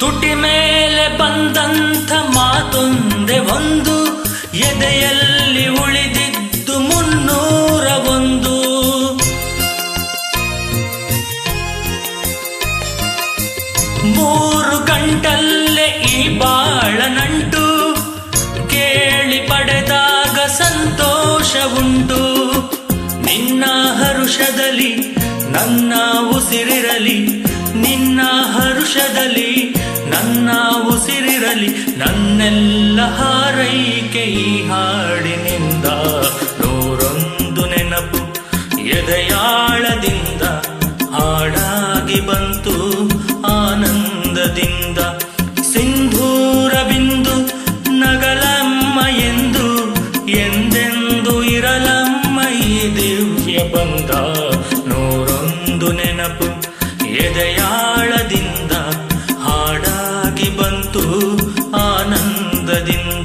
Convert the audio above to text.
ತುಟಿ ಮೇಲೆ ಬಂದಂಥ ಮಾತೊಂದೆ ಒಂದು, ಎದೆಯಲ್ಲಿ ಉಳಿದಿದ್ದು 301. 3 ಗಂಟಲ್ಲೇ ಈ ಬಾಳ ನಂಟು, ಕೇಳಿ ಪಡೆದಾಗ ಸಂತೋಷ ಉಂಟು. ನಿನ್ನ ಹರುಷದಲ್ಲಿ ನನ್ನ ಉಸಿರಿರಲಿ, ನಿನ್ನ ಹರುಷದಲ್ಲಿ ನನ್ನ ಉಸಿರಿರಲಿ, ನನ್ನೆಲ್ಲ ಹಾರೈಕೆ ಈ ಹಾಡಿನಿಂದ. 101 ನೆನಪು ಎದೆಯಾಳದಿಂದ ಹಾಡಾಗಿ ಬಂತು ಆನಂದದಿಂದ. ಸಿಂಧೂರ ಬಿಂದು ನಗಲಮ್ಮ ಎಂದು, ಎಂದೆಂದು ಇರಲಮ್ಮ ಈ ದಿವ್ಯ ಬಂಧ. 101 ನೆನಪು ಎದೆಯಾಳದಿಂದ ಹಾಡಾಗಿ ಬಂತು ಆನಂದದಿಂದ.